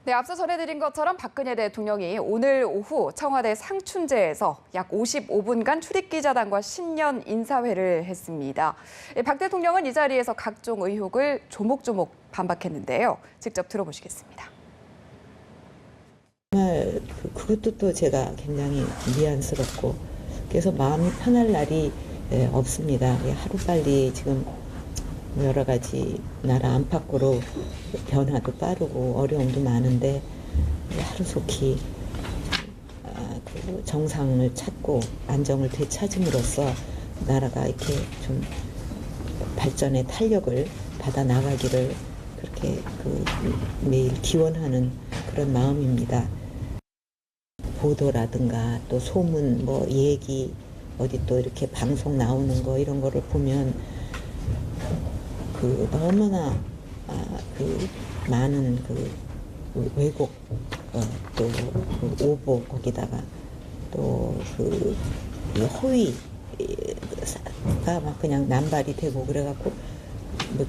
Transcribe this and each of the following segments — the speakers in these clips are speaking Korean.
네, 앞서 전해드린 것처럼 박근혜 대통령이 오늘 오후 청와대 상춘제에서 약 55분간 출입기자단과 신년 인사회를 했습니다. 박 대통령은 이 자리에서 각종 의혹을 조목조목 반박했는데요. 직접 들어보시겠습니다. 정말 그것도 또 제가 굉장히 미안스럽고 그래서 마음이 편할 날이 없습니다. 하루빨리 지금 여러 가지 나라 안팎으로 변화도 빠르고 어려움도 많은데 하루속히 그 정상을 찾고 안정을 되찾음으로써 나라가 이렇게 좀 발전의 탄력을 받아 나가기를 그렇게 매일 기원하는 그런 마음입니다. 보도라든가 또 소문, 얘기, 어디 또 이렇게 방송 나오는 거 이런 거를 보면 너무나 많은 왜곡, 또 오보 거기다가 또 허위가 막 그냥 남발이 되고 그래갖고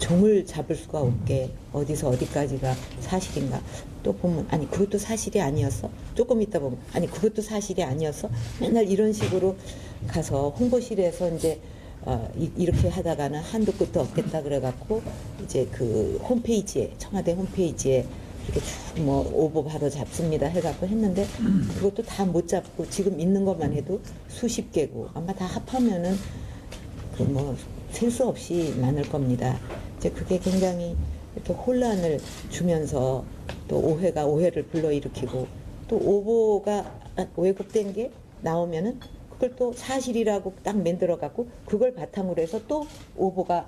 종을 잡을 수가 없게 어디서 어디까지가 사실인가 또 보면 아니 그것도 사실이 아니었어 조금 있다 보면 아니 그것도 사실이 아니었어 맨날 이런 식으로 가서 홍보실에서 이제 이렇게 하다가는 한도 끝도 없겠다 그래갖고 이제 홈페이지에 청와대 홈페이지에 이렇게 쭉 오보 바로 잡습니다 해갖고 했는데 그것도 다 못 잡고 지금 있는 것만 해도 수십 개고 아마 다 합하면은 셀 수 없이 많을 겁니다. 이제 그게 굉장히 이렇게 혼란을 주면서 또 오해가 오해를 불러일으키고 또 오보가 왜곡된 게 나오면은 그걸 또 사실이라고 딱 만들어 갖고 그걸 바탕으로 해서 또 오보가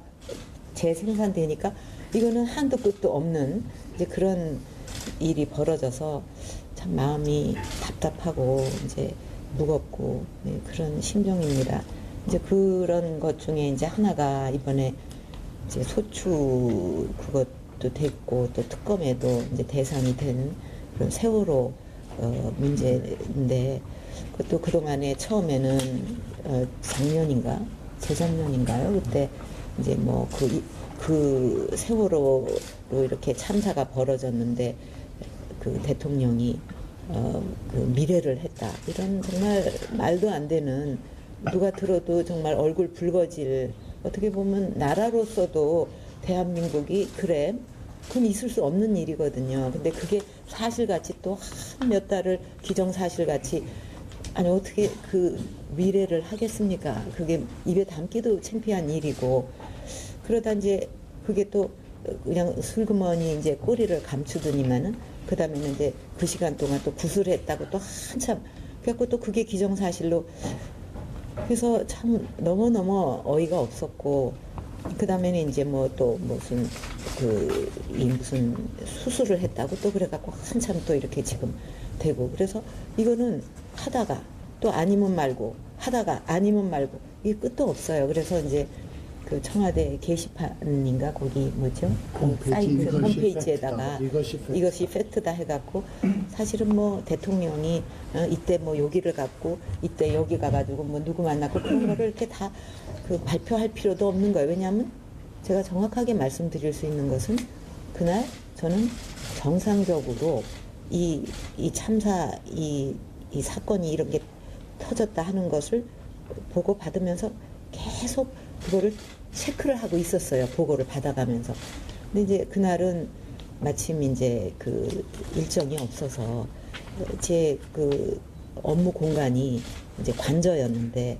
재생산되니까 이거는 한도 끝도 없는 이제 그런 일이 벌어져서 참 마음이 답답하고 이제 무겁고 그런 심정입니다. 이제 그런 것 중에 이제 하나가 이번에 이제 소추 그것도 됐고 또 특검에도 이제 대상이 된 그런 세월호 문제인데 그것도 그동안에 처음에는 작년인가 재작년인가요? 그때 이제 그 세월호로 이렇게 참사가 벌어졌는데 대통령이 미래를 했다 이런 정말 말도 안 되는 누가 들어도 정말 얼굴 붉어질 어떻게 보면 나라로서도 대한민국이 그건 있을 수 없는 일이거든요. 근데 그게 사실같이 또 한 몇 달을 기정사실같이 아니 어떻게 미래를 하겠습니까? 그게 입에 담기도 창피한 일이고 그러다 이제 그게 또 그냥 슬그머니 이제 꼬리를 감추더니만은 그 다음에는 이제 그 시간 동안 또 구술했다고 또 한참 그래갖고 또 그게 기정사실로 그래서 참 너무너무 어이가 없었고 그 다음에는 이제 또 무슨 무슨 수술을 했다고 또 그래갖고 한참 또 이렇게 지금 되고 그래서 이거는 하다가 또 아니면 말고 하다가 아니면 말고 이게 끝도 없어요. 그래서 이제 청와대 게시판인가 거기 사이트 홈페이지에다가 이것이 팩트다 해갖고 사실은 대통령이 이때 여기를 갔고 이때 여기 가가지고 누구 만났고 그런 거를 이렇게 다 발표할 필요도 없는 거예요. 왜냐하면 제가 정확하게 말씀드릴 수 있는 것은 그날 저는 정상적으로 이 참사 이 사건이 이렇게 터졌다 하는 것을 보고 받으면서 계속 그거를 체크를 하고 있었어요. 보고를 받아가면서. 근데 이제 그날은 마침 이제 일정이 없어서 제 업무 공간이 이제 관저였는데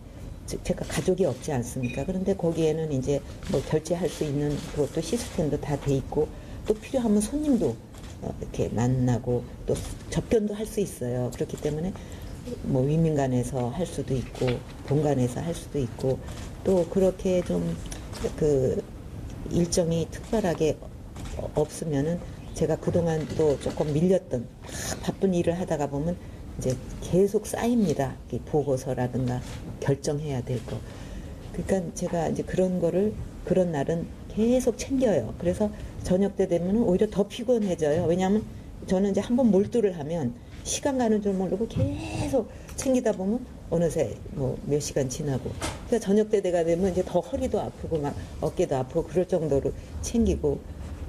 제가 가족이 없지 않습니까? 그런데 거기에는 이제 결제할 수 있는 그것도 시스템도 다 돼 있고 또 필요하면 손님도 이렇게 만나고 또 접견도 할 수 있어요. 그렇기 때문에 위민관에서 할 수도 있고 본관에서 할 수도 있고 또 그렇게 좀 일정이 특별하게 없으면은 제가 그동안 또 조금 밀렸던 바쁜 일을 하다가 보면 이제 계속 쌓입니다. 보고서라든가 결정해야 될 거. 그러니까 제가 이제 그런 거를 그런 날은 계속 챙겨요. 그래서 저녁 때 되면 오히려 더 피곤해져요. 왜냐하면 저는 이제 한번 몰두를 하면 시간 가는 줄 모르고 계속 챙기다 보면 어느새 몇 시간 지나고 그러니까 저녁 때 돼가 되면 이제 더 허리도 아프고 막 어깨도 아프고 그럴 정도로 챙기고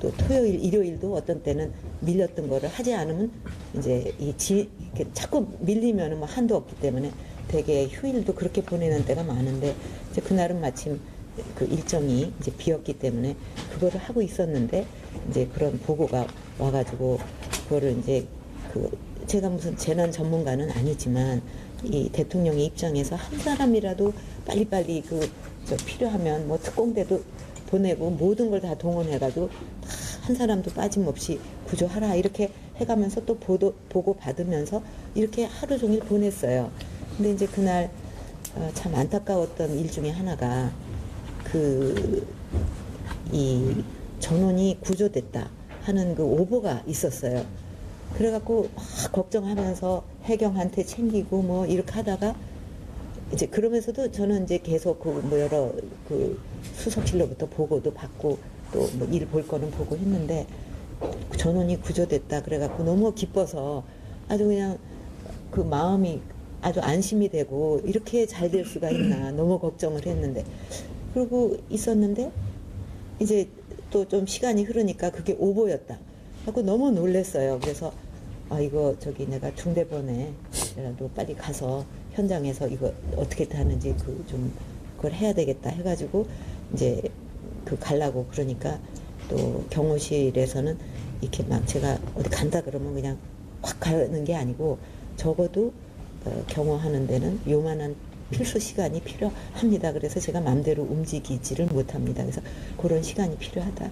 또 토요일, 일요일도 어떤 때는 밀렸던 거를 하지 않으면 이제 이렇게 자꾸 밀리면은 뭐 한도 없기 때문에 되게 휴일도 그렇게 보내는 때가 많은데 이제 그날은 마침 그 일정이 이제 비었기 때문에 그거를 하고 있었는데 이제 그런 보고가 와가지고 그거를 이제 제가 무슨 재난 전문가는 아니지만 이 대통령의 입장에서 한 사람이라도 빨리빨리 필요하면 뭐 특공대도 보내고 모든 걸 다 동원해가지고 다 한 사람도 빠짐없이 구조하라 이렇게 해가면서 또 보고 받으면서 이렇게 하루 종일 보냈어요. 근데 이제 그날 참 안타까웠던 일 중에 하나가 이 전원이 구조됐다 하는 그 오보가 있었어요. 그래갖고 막 걱정하면서 해경한테 챙기고 뭐 이렇게 하다가 이제 그러면서도 저는 이제 계속 여러 수석실로부터 보고도 받고 또 뭐 일 볼 거는 보고 했는데 전원이 구조됐다 그래갖고 너무 기뻐서 아주 그냥 그 마음이 아주 안심이 되고 이렇게 잘 될 수가 있나 너무 걱정을 했는데 그러고 있었는데 이제 또 좀 시간이 흐르니까 그게 오보였다 하고 너무 놀랐어요. 그래서 이거 내가 중대본에라도 빨리 가서 현장에서 이거 어떻게 하는지 그걸 해야 되겠다 해가지고 이제 가려고 그러니까 또 경호실에서는 이렇게 막 제가 어디 간다 그러면 그냥 확 가는 게 아니고 적어도 경호하는 데는 요만한 필수 시간이 필요합니다. 그래서 제가 마음대로 움직이지를 못합니다. 그래서 그런 시간이 필요하다.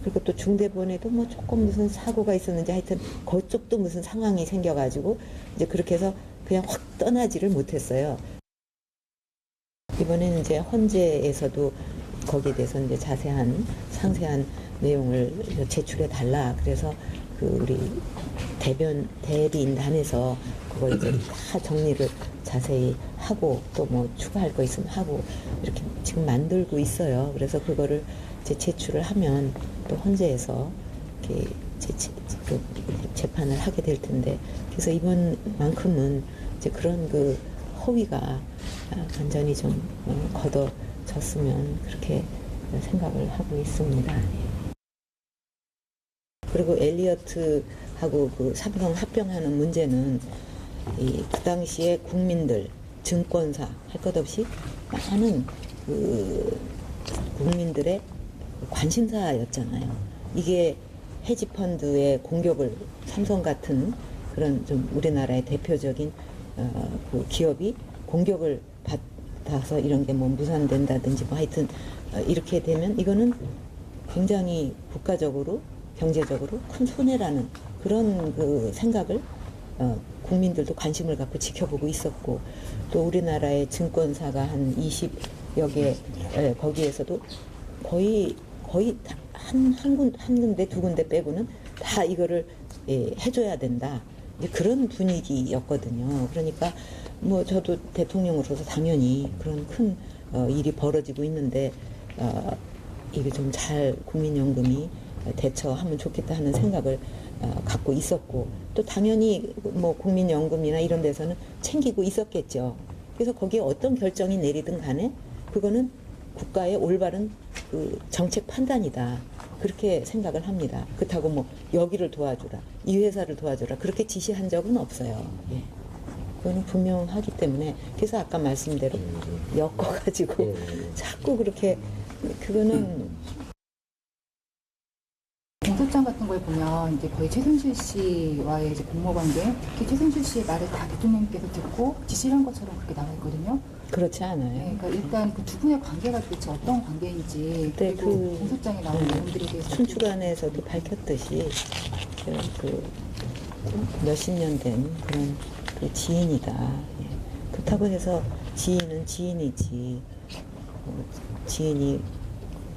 그리고 또 중대본에도 뭐 조금 무슨 사고가 있었는지 하여튼 그쪽도 무슨 상황이 생겨가지고 이제 그렇게 해서 그냥 확 떠나지를 못했어요. 이번에는 이제 헌재에서도 거기에 대해서 이제 상세한 내용을 제출해 달라. 그래서 우리 대리인단에서 그걸 이제 다 정리를 자세히 하고 또 뭐 추가할 거 있으면 하고 이렇게 지금 만들고 있어요. 그래서 그거를 이제 제출을 하면 또 헌재에서 이렇게 재판을 하게 될 텐데 그래서 이번만큼은 이제 그런 허위가 완전히 좀 걷어졌으면 그렇게 생각을 하고 있습니다. 그리고 엘리어트하고 삼성 합병하는 문제는 그 당시에 국민들, 증권사 할 것 없이 많은 국민들의 관심사였잖아요. 이게 헤지펀드의 공격을 삼성 같은 그런 좀 우리나라의 대표적인 기업이 공격을 받아서 이런 게 뭐 무산된다든지 뭐 하여튼 이렇게 되면 이거는 굉장히 국가적으로 경제적으로 큰 손해라는 그런 생각을 국민들도 관심을 갖고 지켜보고 있었고 또 우리나라의 증권사가 한 20여 개 거기에서도 거의 한 군데 두 군데 빼고는 다 이거를 해줘야 된다. 그런 분위기였거든요. 그러니까 뭐 저도 대통령으로서 당연히 그런 큰 일이 벌어지고 있는데 이게 좀 잘 국민연금이 대처하면 좋겠다 하는 생각을 갖고 있었고 또 당연히 뭐 국민연금이나 이런 데서는 챙기고 있었겠죠. 그래서 거기에 어떤 결정이 내리든 간에 그거는 국가의 올바른 정책 판단이다. 그렇게 생각을 합니다. 그렇다고 뭐 여기를 도와주라, 이 회사를 도와주라 그렇게 지시한 적은 없어요. 예. 그거는 분명하기 때문에 그래서 아까 말씀대로 엮어가지고 자꾸 그렇게 그거는 공소장 같은 걸 보면 이제 거의 최순실 씨와의 이제 공모관계, 특히 최순실 씨의 말을 다 대통령께서 듣고 지시를 한 것처럼 그렇게 나와 있거든요. 그렇지 않아요. 네, 그러니까 일단 그 두 분의 관계가 도대체 어떤 관계인지 네, 그리고 공소장에 나온 내용들에 대해서 춘추관에서도 밝혔듯이 몇십 년 된 그런 지인이다. 예. 그렇다고 해서 지인은 지인이지. 지인이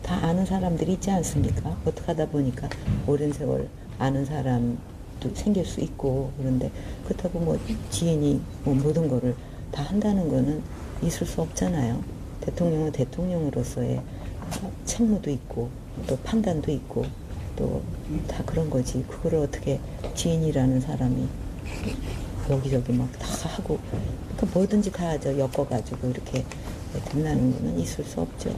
다 아는 사람들이 있지 않습니까? 어떻게 하다 보니까 오랜 세월 아는 사람도 생길 수 있고 그런데 그렇다고 뭐 지인이 뭐 모든 거를 다 한다는 거는 있을 수 없잖아요. 대통령은 대통령으로서의 책무도 있고 또 판단도 있고 또 다 그런 거지. 그거를 어떻게 지인이라는 사람이 여기저기 막 다 하고 그러니까 뭐든지 다 엮어가지고 이렇게 된다는 거는 있을 수 없죠.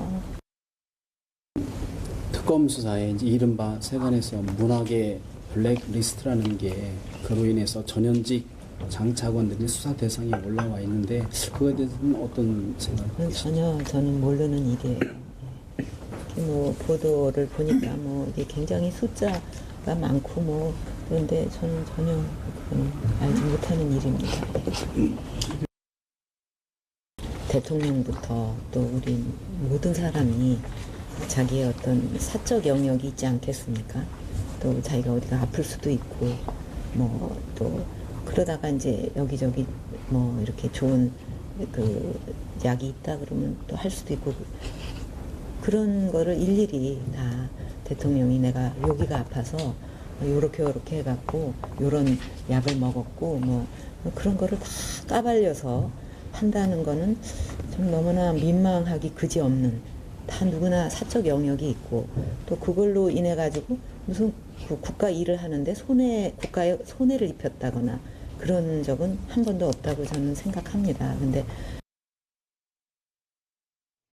특검 수사에 이제 이른바 세간에서 문학의 블랙리스트라는 게 그로 인해서 전현직 장차관들이 수사 대상에 올라와 있는데 그거에 대해서는 어떤 생각이 전혀 저는 모르는 일이에요. 뭐 보도를 보니까 뭐 이게 굉장히 숫자가 많고 뭐 그런데 저는 전혀 그건 알지 못하는 일입니다. 대통령부터 또 우리 모든 사람이 자기의 어떤 사적 영역이 있지 않겠습니까? 또 자기가 어디가 아플 수도 있고 뭐 또 그러다가 이제 여기저기 뭐 이렇게 좋은 그 약이 있다 그러면 또 할 수도 있고 그런 거를 일일이 다 대통령이 내가 여기가 아파서 요렇게 해갖고 요런 약을 먹었고 뭐 그런 거를 다 까발려서 한다는 거는 좀 너무나 민망하기 그지없는 다 누구나 사적 영역이 있고 또 그걸로 인해 가지고 무슨 그 국가 일을 하는데 국가에 손해를 입혔다거나 그런 적은 한 번도 없다고 저는 생각합니다. 근데